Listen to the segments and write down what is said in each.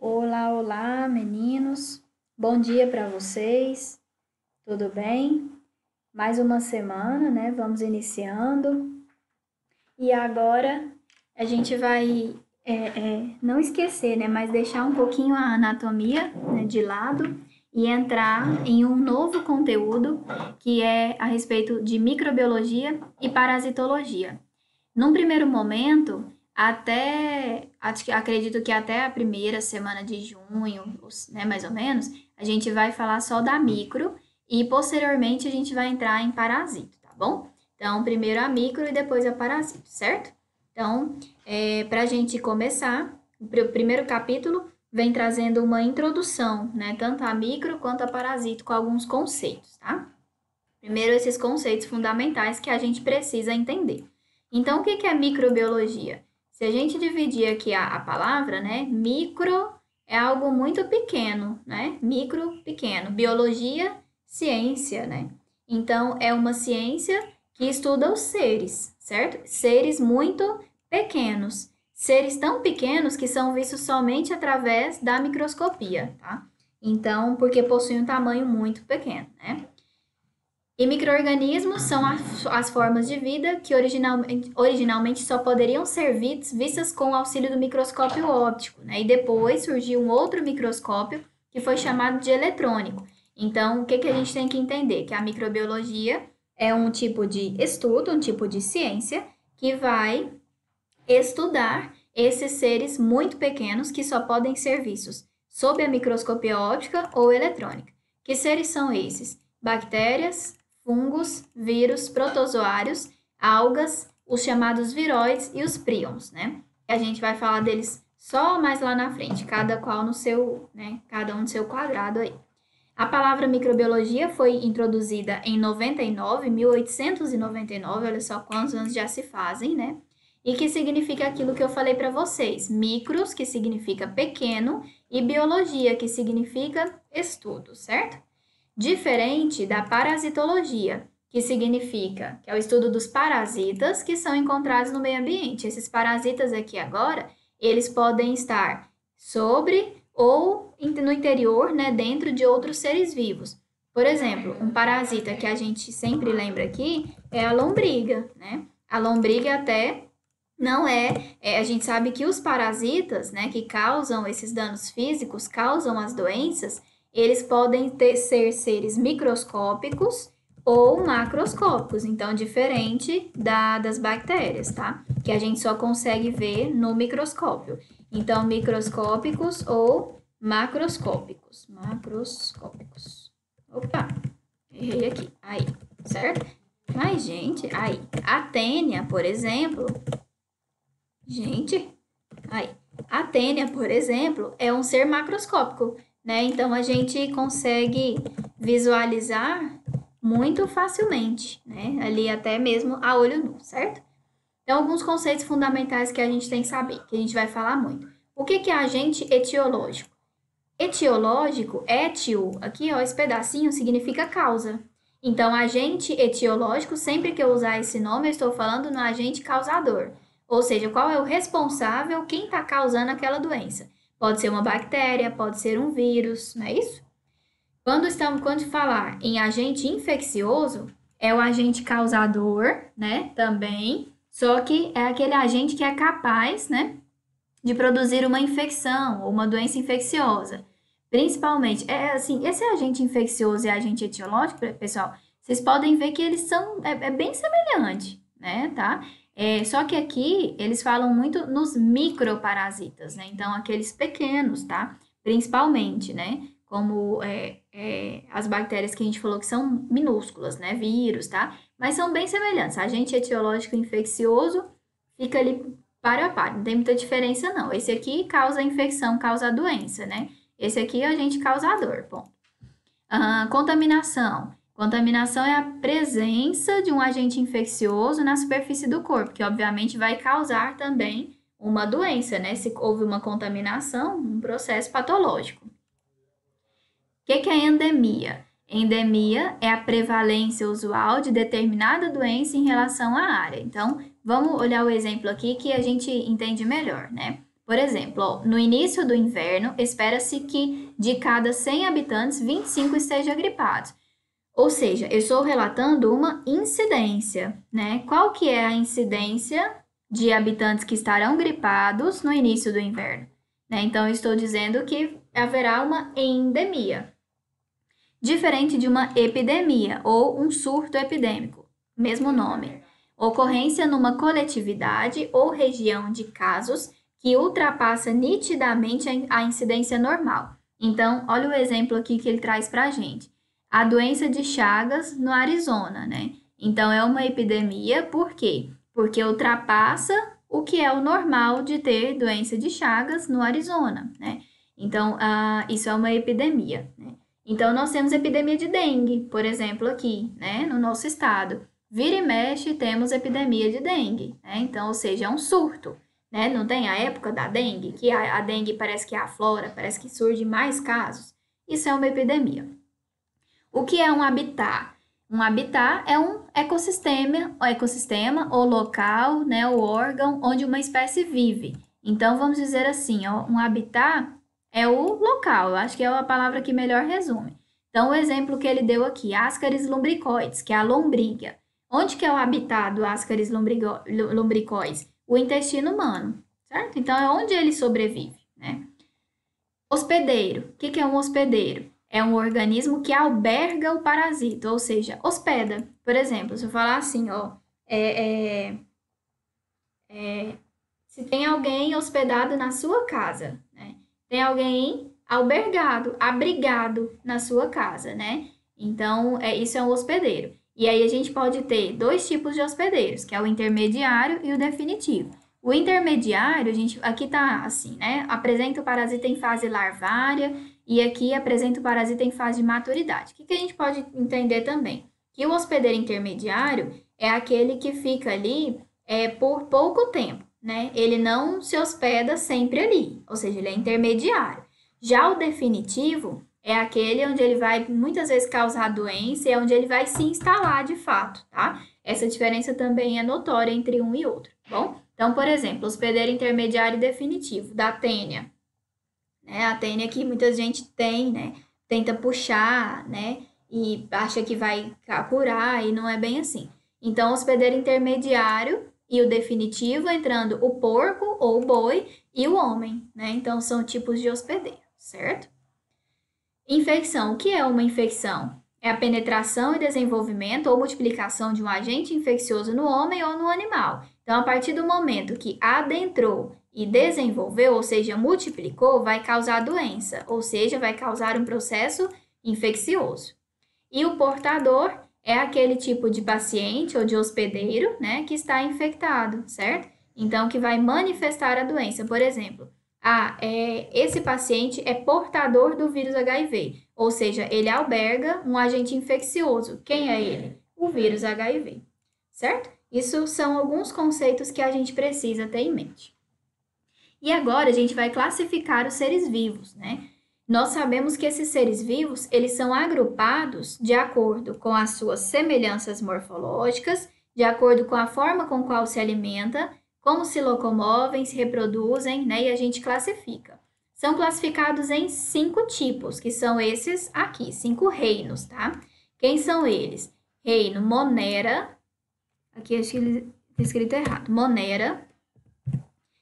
Olá, olá, meninos. Bom dia para vocês. Tudo bem? Mais uma semana, né? Vamos iniciando. E agora a gente vai não esquecer, né? Mas deixar um pouquinho a anatomia, né, de lado e entrar em um novo conteúdo que é a respeito de microbiologia e parasitologia. Num primeiro momento, acredito que até a primeira semana de junho, né, mais ou menos, a gente vai falar só da micro e posteriormente a gente vai entrar em parasito, tá bom? Então, primeiro a micro e depois a parasito, certo? Então, para a gente começar, o primeiro capítulo vem trazendo uma introdução, né, tanto a micro quanto a parasito, com alguns conceitos, tá? Primeiro, esses conceitos fundamentais que a gente precisa entender. Então, o que é microbiologia? Se a gente dividir aqui a palavra, né? Micro é algo muito pequeno, né? Micro, pequeno. Biologia, ciência, né? Então, é uma ciência que estuda os seres, certo? Seres muito pequenos. Seres tão pequenos que são vistos somente através da microscopia, tá? Então, porque possuem um tamanho muito pequeno, né? E micro-organismos são as formas de vida que originalmente só poderiam ser vistas com o auxílio do microscópio óptico, né? E depois surgiu um outro microscópio que foi chamado de eletrônico. Então, o que a gente tem que entender? Que a microbiologia é um tipo de estudo, um tipo de ciência que vai estudar esses seres muito pequenos que só podem ser vistos sob a microscopia óptica ou eletrônica. Que seres são esses? Bactérias, fungos, vírus, protozoários, algas, os chamados viróides e os príons, né? A gente vai falar deles só mais lá na frente, cada qual no seu, né? Cada um no seu quadrado aí. A palavra microbiologia foi introduzida em 1899, olha só quantos anos já se fazem, né? E que significa aquilo que eu falei para vocês: micros, que significa pequeno, e biologia, que significa estudo, certo? Diferente da parasitologia, que significa que é o estudo dos parasitas que são encontrados no meio ambiente. Esses parasitas aqui agora, eles podem estar sobre ou no interior, né, dentro de outros seres vivos. Por exemplo, um parasita que a gente sempre lembra aqui é a lombriga, né? A lombriga até não a gente sabe que os parasitas, né, que causam esses danos físicos, causam as doenças, eles podem ser seres microscópicos ou macroscópicos, então diferente das bactérias, tá? Que a gente só consegue ver no microscópio. Então, microscópicos ou macroscópicos. Macroscópicos. Opa, errei aqui. Aí, certo? Mas, gente, aí, a tênia, por exemplo, a tênia, por exemplo, é um ser macroscópico, né? Então a gente consegue visualizar muito facilmente, né? Ali até mesmo a olho nu, certo? Então, alguns conceitos fundamentais que a gente tem que saber, que a gente vai falar muito. O que é agente etiológico? Etiológico, etio, aqui ó, esse pedacinho significa causa. Então, agente etiológico, sempre que eu usar esse nome, eu estou falando no agente causador. Ou seja, qual é o responsável, quem está causando aquela doença. Pode ser uma bactéria, pode ser um vírus, não é isso? Quando falar em agente infeccioso, é o agente causador, né, também, só que é aquele agente que é capaz, né, de produzir uma infecção ou uma doença infecciosa. Principalmente, assim, esse agente infeccioso e agente etiológico, pessoal, vocês podem ver que eles são, bem semelhante, né, tá? Só que aqui eles falam muito nos microparasitas, né? Então, aqueles pequenos, tá? Principalmente, né? Como as bactérias que a gente falou que são minúsculas, né? Vírus, tá? Mas são bem semelhantes. Agente etiológico infeccioso fica ali para a par, não tem muita diferença, não. Esse aqui causa infecção, causa doença, né? Esse aqui é o agente causador, ponto. Contaminação. Contaminação é a presença de um agente infeccioso na superfície do corpo, que obviamente vai causar também uma doença, né? Se houve uma contaminação, um processo patológico. O que é endemia? Endemia é a prevalência usual de determinada doença em relação à área. Então, vamos olhar o exemplo aqui que a gente entende melhor, né? Por exemplo, ó, no início do inverno, espera-se que de cada 100 habitantes, 25 estejam gripados. Ou seja, eu estou relatando uma incidência, né? Qual que é a incidência de habitantes que estarão gripados no início do inverno? Né? Então, eu estou dizendo que haverá uma endemia, diferente de uma epidemia ou um surto epidêmico, mesmo nome. Ocorrência numa coletividade ou região de casos que ultrapassa nitidamente a incidência normal. Então, olha o exemplo aqui que ele traz para a gente. A doença de Chagas no Arizona, né? Então, é uma epidemia, por quê? Porque ultrapassa o que é o normal de ter doença de Chagas no Arizona, né? Então, isso é uma epidemia, né? Então, nós temos epidemia de dengue, por exemplo, aqui, né, no nosso estado. Vira e mexe, temos epidemia de dengue, né? Então, ou seja, é um surto, né? Não tem a época da dengue, que a dengue parece que aflora, parece que surge mais casos. Isso é uma epidemia. O que é um habitat? Um habitat é um ecossistema ou local, né, o órgão onde uma espécie vive. Então, vamos dizer assim, ó, um habitat é o local, eu acho que é a palavra que melhor resume. Então, o exemplo que ele deu aqui, Ascaris lumbricoides, que é a lombriga. Onde que é o habitat do Ascaris lumbricoides? O intestino humano, certo? Então, é onde ele sobrevive, né? Hospedeiro. O que é um hospedeiro? É um organismo que alberga o parasita, ou seja, hospeda. Por exemplo, se eu falar assim, ó, se tem alguém hospedado na sua casa, né? Tem alguém albergado, abrigado na sua casa, né? Então, isso é um hospedeiro. E aí a gente pode ter dois tipos de hospedeiros, que é o intermediário e o definitivo. O intermediário, a gente aqui tá assim, né? Apresenta o parasita em fase larvária e aqui apresenta o parasita em fase de maturidade. O que a gente pode entender também? Que o hospedeiro intermediário é aquele que fica ali por pouco tempo, né? Ele não se hospeda sempre ali, ou seja, ele é intermediário. Já o definitivo é aquele onde ele vai muitas vezes causar doença e é onde ele vai se instalar de fato, tá? Essa diferença também é notória entre um e outro, tá bom? Então, por exemplo, hospedeiro intermediário e definitivo, da tênia, né? A tênia que muita gente tem, né? Tenta puxar, né? E acha que vai curar e não é bem assim. Então, hospedeiro intermediário e o definitivo entrando o porco ou o boi e o homem, né? Então, são tipos de hospedeiro, certo? Infecção. O que é uma infecção? É a penetração e desenvolvimento ou multiplicação de um agente infeccioso no homem ou no animal. Então, a partir do momento que adentrou e desenvolveu, ou seja, multiplicou, vai causar doença, ou seja, vai causar um processo infeccioso. E o portador é aquele tipo de paciente ou de hospedeiro, né, que está infectado, certo? Então, que vai manifestar a doença. Por exemplo, esse paciente é portador do vírus HIV, ou seja, ele alberga um agente infeccioso. Quem é ele? O vírus HIV, certo? Isso são alguns conceitos que a gente precisa ter em mente. E agora a gente vai classificar os seres vivos, né? Nós sabemos que esses seres vivos, eles são agrupados de acordo com as suas semelhanças morfológicas, de acordo com a forma com qual se alimenta, como se locomovem, se reproduzem, né? E a gente classifica. São classificados em 5 tipos, que são esses aqui, 5 reinos, tá? Quem são eles? Reino Monera, aqui acho que está escrito errado, Monera.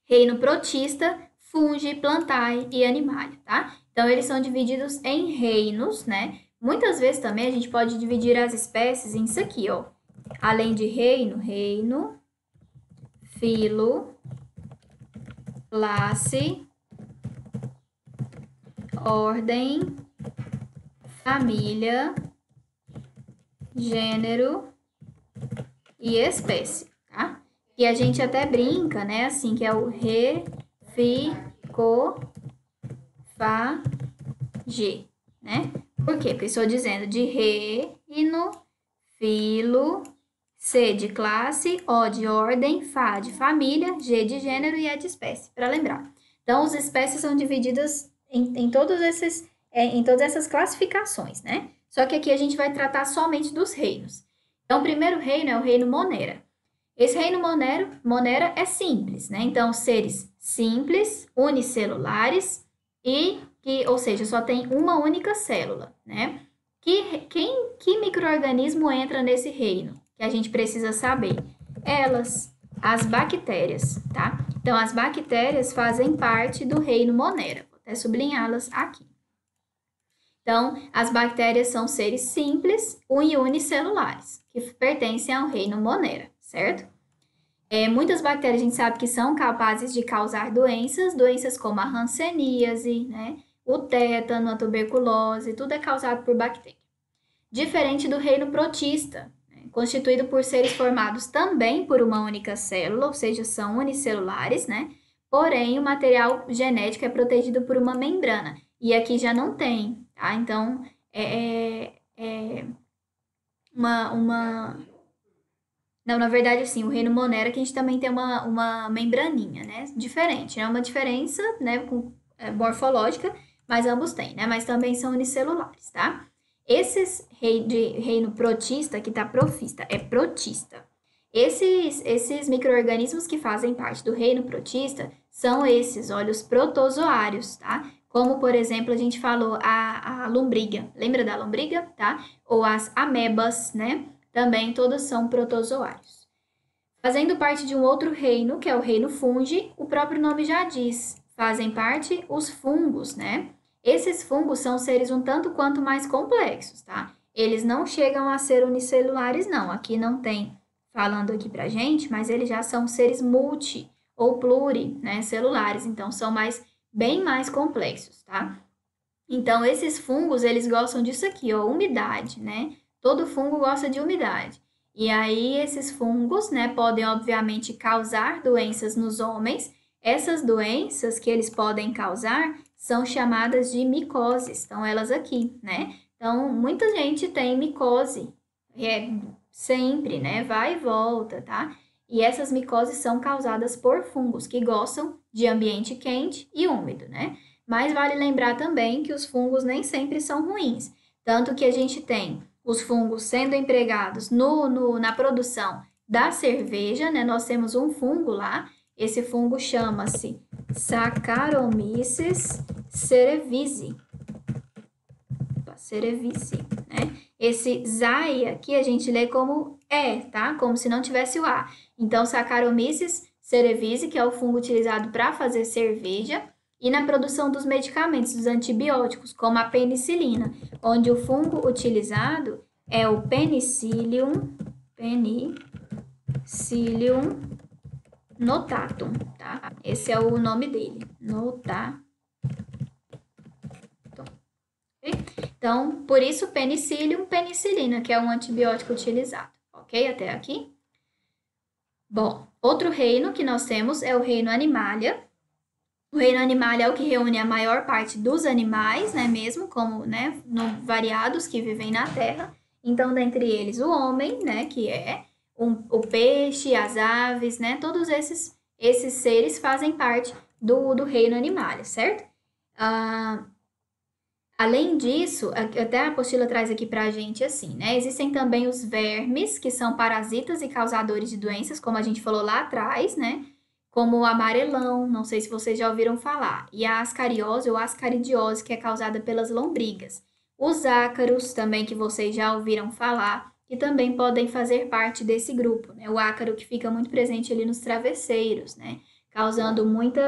Reino Protista, Fungi, Plantae e Animalia, tá? Então, eles são divididos em reinos, né? Muitas vezes também a gente pode dividir as espécies em isso aqui, ó. Além de reino, filo, classe, ordem, família, gênero e espécie, tá? E a gente até brinca, né? Assim, que é o G, né? Por quê? Porque estou dizendo de reino, filo, C de classe, O de ordem, Fá de família, G de gênero e E de espécie, para lembrar. Então, as espécies são divididas em todas essas classificações, né? Só que aqui a gente vai tratar somente dos reinos. Então, o primeiro reino é o reino Monera. Esse reino monera é simples, né? Então, seres simples, unicelulares ou seja, só tem uma única célula, né? Que micro-organismo entra nesse reino? Que a gente precisa saber. Elas, as bactérias, tá? Então, as bactérias fazem parte do reino monera. Vou até sublinhá-las aqui. Então, as bactérias são seres simples e unicelulares, que pertencem ao reino monera, certo? Muitas bactérias a gente sabe que são capazes de causar doenças como a hanseníase, né? O tétano, a tuberculose, tudo é causado por bactéria. Diferente do reino protista, né? Constituído por seres formados também por uma única célula, ou seja, são unicelulares, né? Porém, o material genético é protegido por uma membrana. E aqui já não tem, tá? Então, é uma... Não, na verdade, assim, o reino monera que a gente também tem uma membraninha, né? Diferente, é uma diferença, né, morfológica, mas ambos têm, né? Mas também são unicelulares, tá? Esses de reino protista, que tá profista, é protista. Esses micro-organismos que fazem parte do reino protista são esses, olha, os protozoários, tá? Como, por exemplo, a gente falou a lombriga. Lembra da lombriga, tá? Ou as amebas, né? Também todos são protozoários. Fazendo parte de um outro reino, que é o reino fungi, o próprio nome já diz, fazem parte os fungos, né? Esses fungos são seres um tanto quanto mais complexos, tá? Eles não chegam a ser unicelulares, não. Aqui não tem falando aqui pra gente, mas eles já são seres multi ou pluri, né, celulares, então são bem mais complexos, tá? Então, esses fungos, eles gostam disso aqui, ó, umidade, né? Todo fungo gosta de umidade. E aí, esses fungos, né, podem, obviamente, causar doenças nos homens. Essas doenças que eles podem causar são chamadas de micoses. Estão elas aqui, né? Então, muita gente tem micose, sempre, né? Vai e volta, tá? E essas micoses são causadas por fungos que gostam de ambiente quente e úmido, né? Mas vale lembrar também que os fungos nem sempre são ruins. Tanto que a gente tem os fungos sendo empregados na produção da cerveja, né? Nós temos um fungo lá, esse fungo chama-se Saccharomyces cerevisiae. Cerevisiae, né? Esse zai aqui a gente lê como tá? Como se não tivesse o A. Então, Saccharomyces cerevisiae, que é o fungo utilizado para fazer cerveja, e na produção dos medicamentos, dos antibióticos, como a penicilina, onde o fungo utilizado é o Penicillium notatum, tá? Esse é o nome dele, notatum. Então, por isso Penicillium penicilina, que é um antibiótico utilizado, ok? Até aqui? Bom, outro reino que nós temos é o reino Animalia. O reino Animalia é o que reúne a maior parte dos animais, né, mesmo como, né, variados que vivem na Terra. Então, dentre eles, o homem, né, que é o peixe, as aves, né, todos esses seres fazem parte do reino Animalia, certo? Além disso, até a apostila traz aqui pra gente assim, né? Existem também os vermes, que são parasitas e causadores de doenças, como a gente falou lá atrás, né? Como o amarelão, não sei se vocês já ouviram falar, e a ascariose ou ascaridiose, que é causada pelas lombrigas. Os ácaros, também que vocês já ouviram falar, que também podem fazer parte desse grupo, né? O ácaro que fica muito presente ali nos travesseiros, né? Causando muito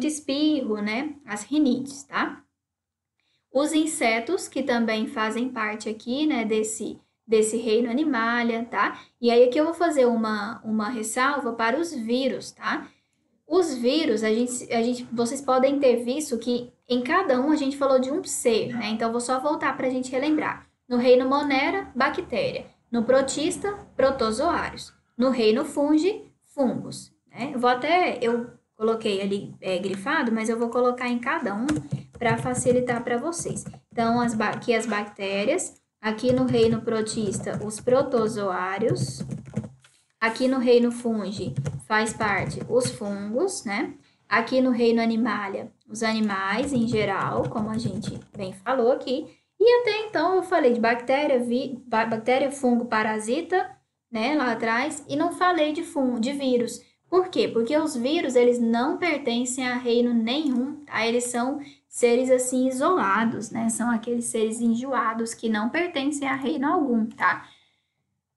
espirro, né? As rinites, tá? Os insetos, que também fazem parte aqui, né, desse reino Animalia, tá? E aí aqui eu vou fazer uma ressalva para os vírus, tá? Os vírus, vocês podem ter visto que em cada um a gente falou de um ser, né? Então, eu vou só voltar para a gente relembrar. No reino Monera, bactéria. No protista, protozoários. No reino fungi, fungos. Né? Eu coloquei ali grifado, mas eu vou colocar em cada um para facilitar para vocês. Então, aqui as bactérias, aqui no reino protista, os protozoários, aqui no reino fungi faz parte os fungos, né? Aqui no reino Animalia, os animais em geral, como a gente bem falou aqui. E até então eu falei de bactéria, fungo, parasita, né, lá atrás, e não falei de vírus. Por quê? Porque os vírus, eles não pertencem a reino nenhum, tá? Eles são seres, assim, isolados, né? São aqueles seres enjoados que não pertencem a reino algum, tá?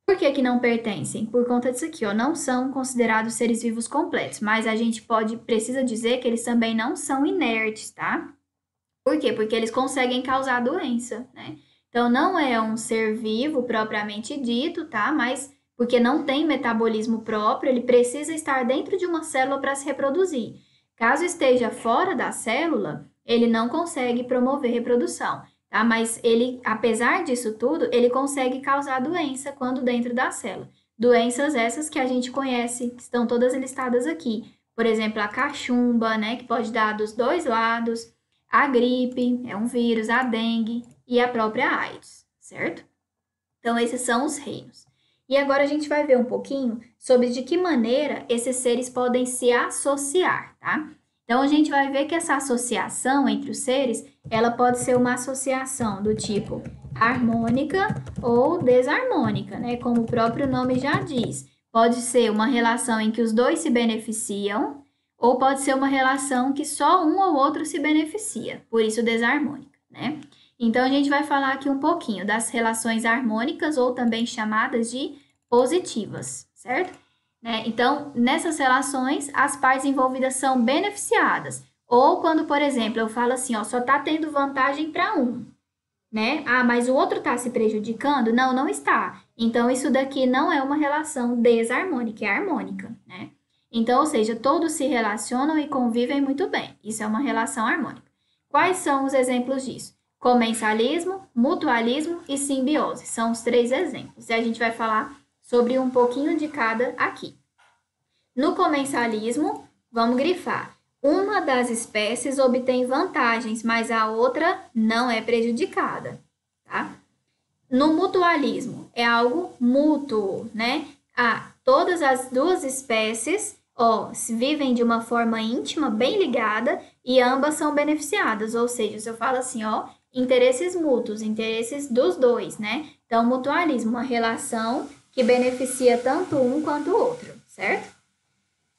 Por que que não pertencem? Por conta disso aqui, ó, não são considerados seres vivos completos, mas a gente precisa dizer que eles também não são inertes, tá? Por quê? Porque eles conseguem causar doença, né? Então, não é um ser vivo propriamente dito, tá? Mas porque não tem metabolismo próprio, ele precisa estar dentro de uma célula para se reproduzir. Caso esteja fora da célula, ele não consegue promover reprodução, tá? Mas ele, apesar disso tudo, ele consegue causar doença quando dentro da célula. Doenças essas que a gente conhece, que estão todas listadas aqui. Por exemplo, a cachumba, né? Que pode dar dos dois lados. A gripe é um vírus, a dengue e a própria AIDS, certo? Então, esses são os reinos. E agora a gente vai ver um pouquinho sobre de que maneira esses seres podem se associar, tá? Então, a gente vai ver que essa associação entre os seres, ela pode ser uma associação do tipo harmônica ou desarmônica, né? Como o próprio nome já diz. Pode ser uma relação em que os dois se beneficiam, ou pode ser uma relação que só um ou outro se beneficia, por isso desarmônica, né? Então, a gente vai falar aqui um pouquinho das relações harmônicas, ou também chamadas de positivas, certo? Né? Então, nessas relações, as partes envolvidas são beneficiadas. Ou quando, por exemplo, eu falo assim, ó, só tá tendo vantagem para um, né? Ah, mas o outro tá se prejudicando? Não, não está. Então, isso daqui não é uma relação desarmônica, é harmônica, né? Então, ou seja, todos se relacionam e convivem muito bem. Isso é uma relação harmônica. Quais são os exemplos disso? Comensalismo, mutualismo e simbiose. São os 3 exemplos. E a gente vai falar sobre um pouquinho de cada aqui. No comensalismo, vamos grifar. Uma das espécies obtém vantagens, mas a outra não é prejudicada, tá? No mutualismo, é algo mútuo, né? Todas as duas espécies, ó, vivem de uma forma íntima, bem ligada, e ambas são beneficiadas. Ou seja, se eu falo assim, ó, interesses mútuos, interesses dos dois, né? Então, mutualismo, uma relação que beneficia tanto um quanto o outro, certo?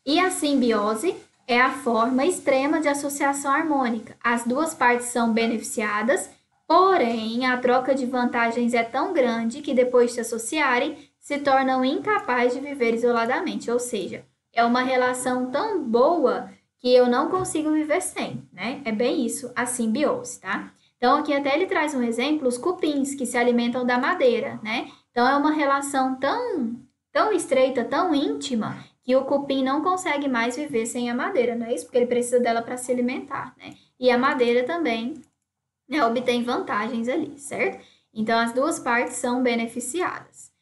E a simbiose é a forma extrema de associação harmônica. As duas partes são beneficiadas, porém, a troca de vantagens é tão grande que depois de se associarem, se tornam incapazes de viver isoladamente. Ou seja, é uma relação tão boa que eu não consigo viver sem, né? É bem isso, a simbiose, tá? Então, aqui até ele traz um exemplo, os cupins, que se alimentam da madeira, né? Então, é uma relação tão estreita, tão íntima, que o cupim não consegue mais viver sem a madeira, não é isso? Porque ele precisa dela para se alimentar, né? E a madeira também, né, obtém vantagens ali, certo? Então, as duas partes são beneficiadas.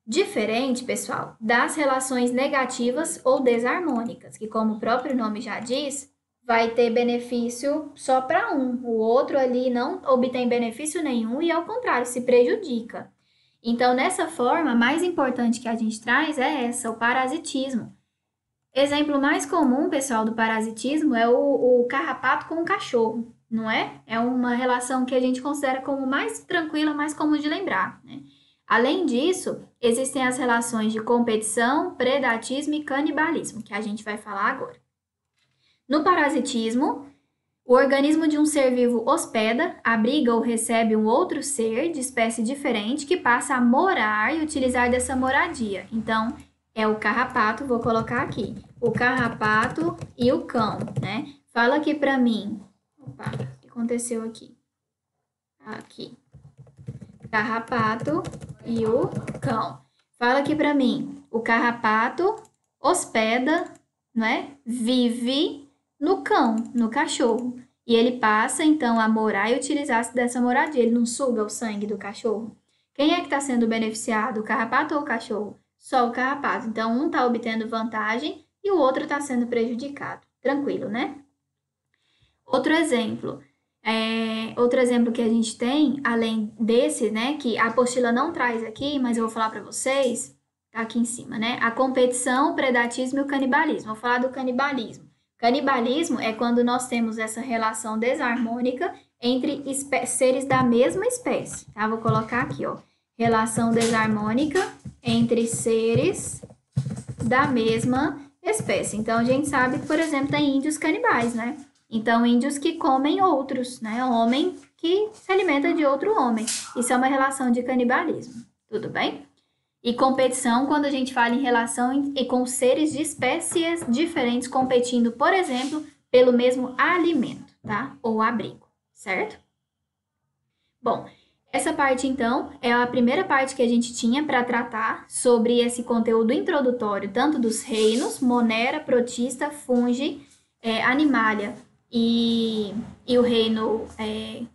Diferente, pessoal, das relações negativas ou desarmônicas, que como o próprio nome já diz, vai ter benefício só para um, o outro ali não obtém benefício nenhum e, ao contrário, se prejudica. Então, nessa forma, a mais importante que a gente traz é essa, o parasitismo. Exemplo mais comum, pessoal, do parasitismo é o carrapato com o cachorro, não é? É uma relação que a gente considera como mais tranquila, mais comum de lembrar, né? Além disso, existem as relações de competição, predatismo e canibalismo, que a gente vai falar agora. No parasitismo, o organismo de um ser vivo hospeda, abriga ou recebe um outro ser de espécie diferente que passa a morar e utilizar dessa moradia. Então, é o carrapato, vou colocar aqui, o carrapato e o cão, né? Fala aqui para mim. Opa, o que aconteceu aqui? Aqui. Carrapato e o cão. Fala aqui para mim. O carrapato hospeda, né? Vive no cão, no cachorro. E ele passa, então, a morar e utilizar-se dessa moradia. Ele não suga o sangue do cachorro. Quem é que está sendo beneficiado, o carrapato ou o cachorro? Só o carrapato. Então, um está obtendo vantagem e o outro está sendo prejudicado. Tranquilo, né? Outro exemplo que a gente tem, além desse, né, que a apostila não traz aqui, mas eu vou falar para vocês, tá aqui em cima, né? A competição, o predatismo e o canibalismo. Vou falar do canibalismo. Canibalismo é quando nós temos essa relação desarmônica entre seres da mesma espécie, tá? Vou colocar aqui, ó. Relação desarmônica entre seres da mesma espécie. Então, a gente sabe que, por exemplo, tem índios canibais, né? Então, índios que comem outros, né? Homem que se alimenta de outro homem. Isso é uma relação de canibalismo, tudo bem? E competição, quando a gente fala em relação com seres de espécies diferentes competindo, por exemplo, pelo mesmo alimento, tá? Ou abrigo, certo? Bom, essa parte, então, é a primeira parte que a gente tinha para tratar sobre esse conteúdo introdutório, tanto dos reinos, Monera, Protista, Fungi, Animalia e o reino,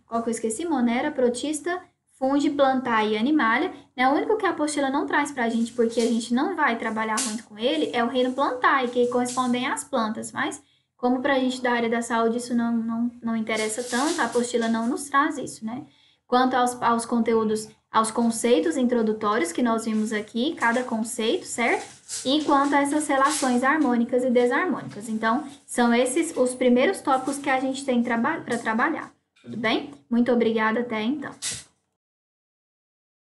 qual que eu esqueci? Monera, Protista, Fungi, Plantae e Animalia. Né? O único que a apostila não traz para a gente, porque a gente não vai trabalhar muito com ele, é o reino Plantae, que correspondem às plantas, mas como para a gente da área da saúde isso não interessa tanto, a apostila não nos traz isso, né? Quanto aos conteúdos, aos conceitos introdutórios que nós vimos aqui, cada conceito, certo? E quanto a essas relações harmônicas e desarmônicas. Então, são esses os primeiros tópicos que a gente tem para trabalhar. Tudo bem? Muito obrigada, até então.